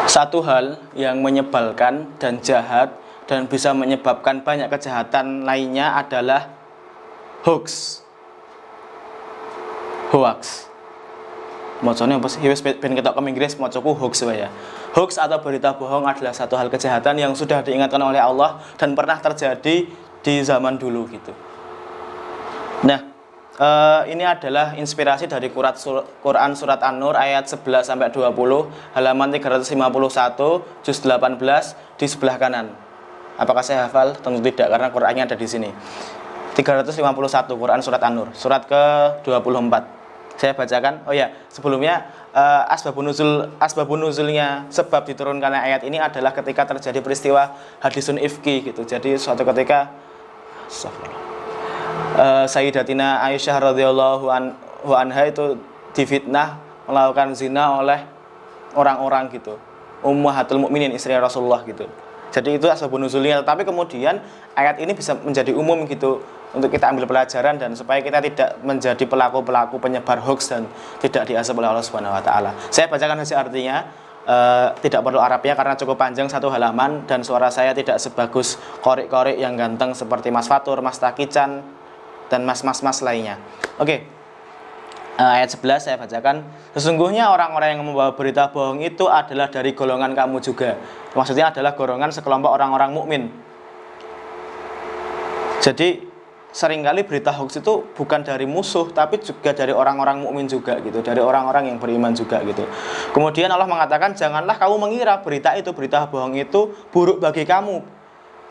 Satu hal yang menyebalkan dan jahat dan bisa menyebabkan banyak kejahatan lainnya adalah hoax. Macane apa sih? Wis ben ketok ke Inggris macaku hoax wae ya. Hoax atau berita bohong adalah satu hal kejahatan yang sudah diingatkan oleh Allah dan pernah terjadi di zaman dulu gitu. Nah, ini adalah inspirasi dari Quran surat An-Nur ayat 11 sampai 20, halaman 351, juz 18 di sebelah kanan. Apakah saya hafal? Tentu tidak karena Qurannya ada di sini. 351 Quran surat An-Nur, surat ke-24. Saya bacakan. Oh ya, sebelumnya asbabun nuzulnya sebab diturunkannya ayat ini adalah ketika terjadi peristiwa hadisun ifki gitu. Jadi suatu ketika Sayyidatina Aisyah radhiyallahu anha itu difitnah melakukan zina oleh orang-orang gitu. Ummahatul mukminin, istri Rasulullah gitu. Jadi itu asbabun nuzulnya, tapi kemudian ayat ini bisa menjadi umum gitu untuk kita ambil pelajaran dan supaya kita tidak menjadi pelaku-pelaku penyebar hoax dan tidak diazab oleh Allah Subhanahu wa taala. Saya bacakan saja artinya, tidak perlu Arabnya karena cukup panjang satu halaman dan suara saya tidak sebagus korek-korek yang ganteng seperti Mas Fatur, Mas Takican dan mas-mas lainnya. Oke. Ayat 11 saya bacakan. Sesungguhnya orang-orang yang membawa berita bohong itu adalah dari golongan kamu juga. Maksudnya adalah golongan sekelompok orang-orang mukmin. Jadi seringkali berita hoax itu bukan dari musuh tapi juga dari orang-orang mukmin juga gitu, dari orang-orang yang beriman juga gitu. Kemudian Allah mengatakan, janganlah kamu mengira berita bohong itu buruk bagi kamu.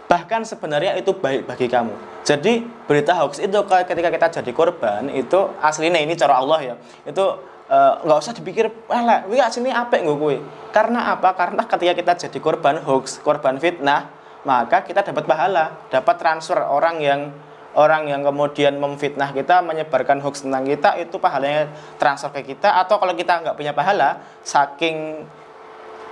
Bahkan sebenarnya itu baik bagi kamu. Jadi berita hoax itu ketika kita jadi korban itu aslinya ini cara Allah ya. Itu nggak usah dipikir elek, wih aslinya apik nggo kowe. Karena apa? Karena ketika kita jadi korban hoax, korban fitnah, maka kita dapat pahala, dapat transfer orang yang kemudian memfitnah kita, menyebarkan hoax tentang kita, itu pahalanya transfer ke kita. Atau kalau kita nggak punya pahala, saking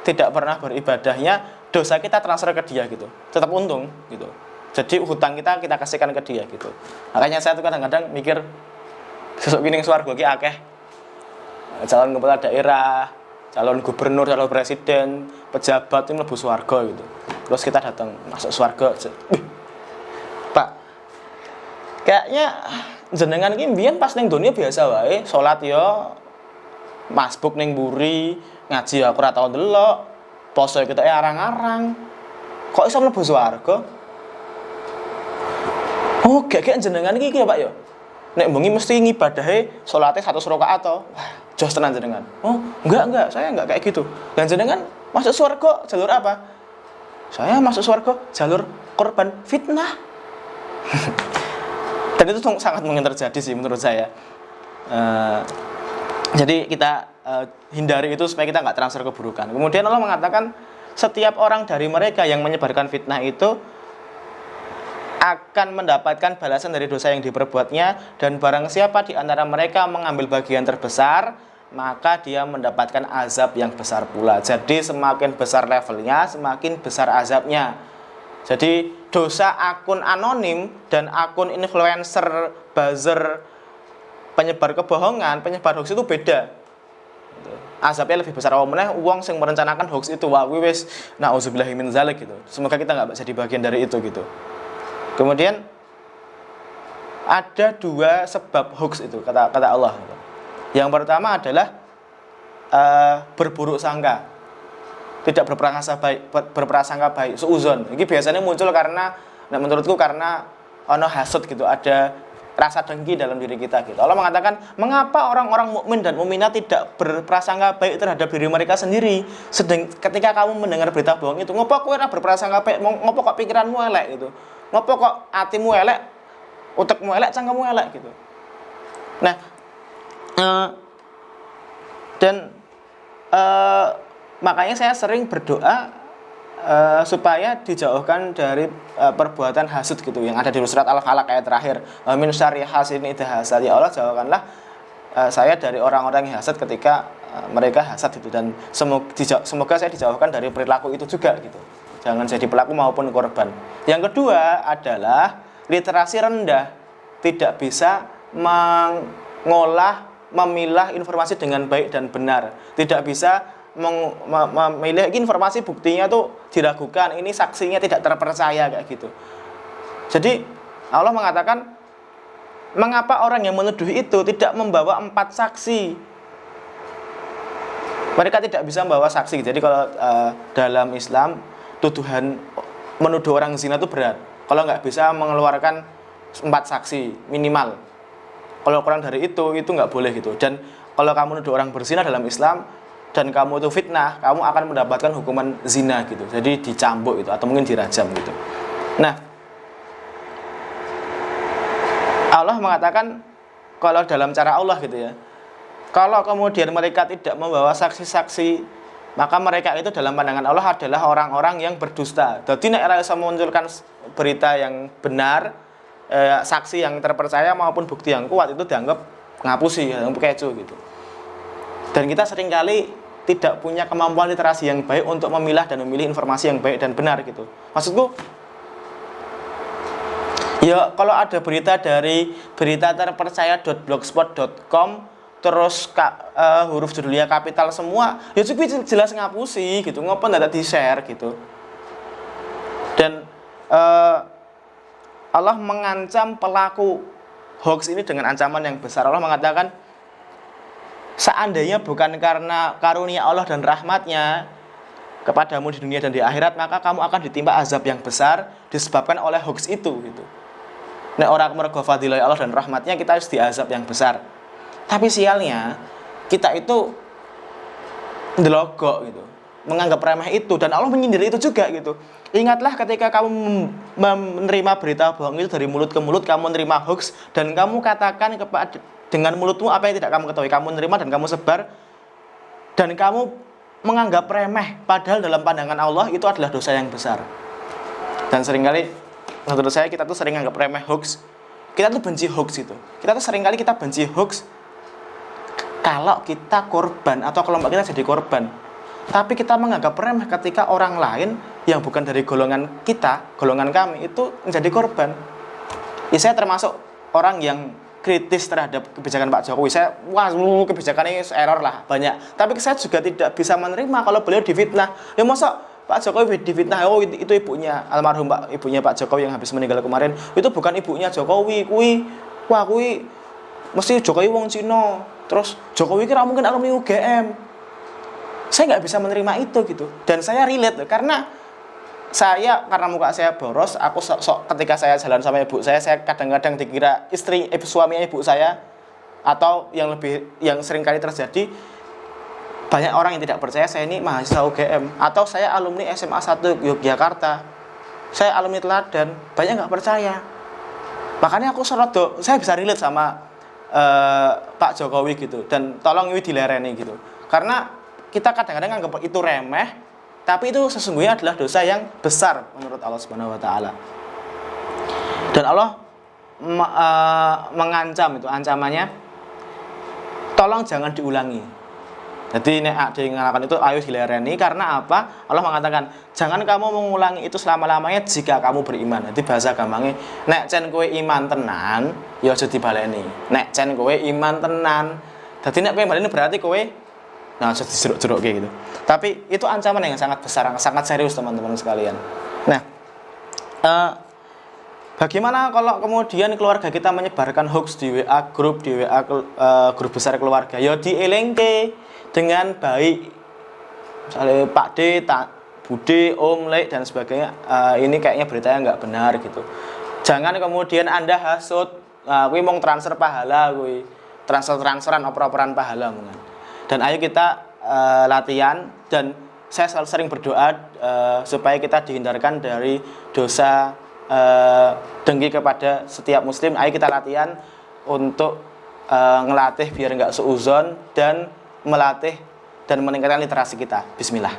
tidak pernah beribadahnya, dosa kita transfer ke dia gitu, tetap untung gitu. Jadi hutang kita kasihkan ke dia gitu. Makanya saya tuh kadang-kadang mikir sesuk kining swarga ki akeh calon kepala daerah, calon gubernur, calon presiden, pejabat itu mlebu swarga gitu. Terus kita datang masuk swarga, Pak, kayaknya jenengan iki mbiyen pas ning donya biasa wae, salat ya masbuk ning mburi, ngaji aku ora tau ndelok, poso kita arang-arang. Kok iso mlebu swarga? Oh, gek jenengan iki ya, Pak ya. Nek bengi mesti ngibadahe salate 100 rakaat to. Wah, jos tenan jenengan. Oh, enggak, saya enggak kayak gitu. Dan jenengan masuk swarga jalur apa? Saya masuk swarga jalur korban fitnah. Dan itu sangat mungkin terjadi sih menurut saya. Jadi kita hindari itu supaya kita nggak transfer keburukan. Kemudian Allah mengatakan setiap orang dari mereka yang menyebarkan fitnah itu akan mendapatkan balasan dari dosa yang diperbuatnya, dan barang siapa di antara mereka mengambil bagian terbesar, maka dia mendapatkan azab yang besar pula. Jadi semakin besar levelnya, semakin besar azabnya. Jadi dosa akun anonim dan akun influencer, buzzer, penyebar kebohongan, penyebar hoax itu beda. Azabnya lebih besar. Awalnya uang yang merencanakan hoax itu, wah wis nauzubillahi min zalik gitu. Semoga kita nggak jadi bagian dari itu gitu. Kemudian ada dua sebab hoax itu kata Allah. Yang pertama adalah berburuk sangka, tidak berprasangka baik, suuzon. Ini biasanya muncul karena, menurutku karena ono hasud gitu, ada rasa dengki dalam diri kita gitu. Allah mengatakan, mengapa orang-orang mukmin dan mukminah tidak berprasangka baik terhadap diri mereka sendiri? Ketika kamu mendengar berita bohong itu, ngopo kowe ora berprasangka baik, ngopo kok pikiranmu elek gitu, ngopo kok hatimu elek, utekmu elek, cangkemmu elek gitu. Nah, makanya saya sering berdoa supaya dijauhkan dari perbuatan hasud gitu yang ada di surat Al-Falaq ayat terakhir, min syarri hasidin idza hasad. Ya Allah, jauhkanlah saya dari orang-orang yang hasad ketika mereka hasad itu, dan semoga saya dijauhkan dari perilaku itu juga gitu. Jangan jadi pelaku maupun korban. Yang kedua adalah literasi rendah, tidak bisa memilah informasi dengan baik dan benar, tidak bisa memilih informasi buktinya tuh diragukan, ini saksinya tidak terpercaya kayak gitu. Jadi Allah mengatakan, mengapa orang yang menuduh itu tidak membawa 4 saksi? Mereka tidak bisa membawa saksi. Jadi kalau dalam Islam, tuduhan menuduh orang zina itu berat. Kalau nggak bisa mengeluarkan 4 saksi minimal. Kalau kurang dari itu nggak boleh gitu. Dan kalau kamu menuduh orang berzina dalam Islam dan kamu itu fitnah, kamu akan mendapatkan hukuman zina gitu. Jadi dicambuk gitu atau mungkin dirajam gitu. Nah, Allah mengatakan kalau dalam cara Allah gitu ya, kalau kemudian mereka tidak membawa saksi-saksi, maka mereka itu dalam pandangan Allah adalah orang-orang yang berdusta. Jadi nek ora iso memunculkan berita yang benar, saksi yang terpercaya maupun bukti yang kuat, itu dianggap ngapusi, dianggap kecu gitu. Dan kita seringkali tidak punya kemampuan literasi yang baik untuk memilah dan memilih informasi yang baik dan benar gitu. Maksudku, ya kalau ada berita dari berita terpercaya.blogspot.com terus huruf judulnya kapital semua, ya cukup jelas ngapusi gitu, ngopo ndak di-share gitu. Dan Allah mengancam pelaku hoax ini dengan ancaman yang besar. Allah mengatakan, seandainya bukan karena karunia Allah dan rahmatnya kepadamu di dunia dan di akhirat, maka kamu akan ditimpa azab yang besar disebabkan oleh hoax itu gitu. Nek orang mergo fadilah Allah dan rahmatnya, kita harus diazab yang besar. Tapi sialnya kita itu ndelogok gitu, menganggap remeh itu, dan Allah menyindir itu juga gitu. Ingatlah ketika kamu menerima berita bohong itu dari mulut ke mulut, kamu menerima hoax dan kamu katakan kepada dengan mulutmu apa yang tidak kamu ketahui, kamu menerima dan kamu sebar dan kamu menganggap remeh, padahal dalam pandangan Allah itu adalah dosa yang besar. Dan seringkali menurut saya kita tuh sering anggap remeh hoax. Kita tuh benci hoax itu. Kita tuh seringkali kita benci hoax kalau kita korban atau kelompok kita jadi korban. Tapi kita menganggap remeh ketika orang lain yang bukan dari golongan kita, golongan kami itu menjadi korban. Ya, saya termasuk orang yang kritis terhadap kebijakan Pak Jokowi. Saya, kebijakannya error lah, banyak. Tapi saya juga tidak bisa menerima kalau beliau difitnah. Ya masa Pak Jokowi difitnah, oh itu ibunya, almarhum ibunya Pak Jokowi yang habis meninggal kemarin, itu bukan ibunya Jokowi, kuwi mesti Jokowi wong Cina, terus Jokowi kira mungkin alumni UGM. Saya nggak bisa menerima itu gitu, dan saya relate karena muka saya boros, aku ketika saya jalan sama ibu saya kadang-kadang dikira suaminya ibu saya, atau yang sering kali terjadi, banyak orang yang tidak percaya saya ini mahasiswa UGM, atau saya alumni SMA 1 Yogyakarta, saya alumni Teladan, banyak nggak percaya. Makanya aku saya bisa relate sama Pak Jokowi gitu, dan tolong ini dilereni gitu, karena kita kadang-kadang anggap itu remeh, tapi itu sesungguhnya adalah dosa yang besar menurut Allah Subhanahu wa taala. Dan Allah mengancam, itu ancamannya, tolong jangan diulangi. Jadi nek ada yang mengatakan itu ayo dilereni, karena apa? Allah mengatakan jangan kamu mengulangi itu selama-lamanya jika kamu beriman. Jadi bahasa gampangnya, nek cen kowe iman tenan ya aja dibaleni. Nek cen kowe iman tenan, dadi nek kowe baleni berarti kowe aja dijeruk-jeruk kayak gitu. Tapi itu ancaman yang sangat besar, sangat serius teman-teman sekalian. Nah, bagaimana kalau kemudian keluarga kita menyebarkan hoax di WA grup, di WA grup besar keluarga? Ya dielengke dengan baik. Misalnya Pak D, Bude, Om, Lek dan sebagainya. Ini kayaknya beritanya nggak benar gitu. Jangan kemudian Anda hasut, kuwi mong transfer pahala, kuwi transferan oper-operan pahala mungkin. Dan ayo kita latihan, dan saya selalu sering berdoa supaya kita dihindarkan dari dosa dengki kepada setiap muslim. Ayo kita latihan untuk ngelatih biar nggak suuzon, dan melatih dan meningkatkan literasi kita. Bismillah.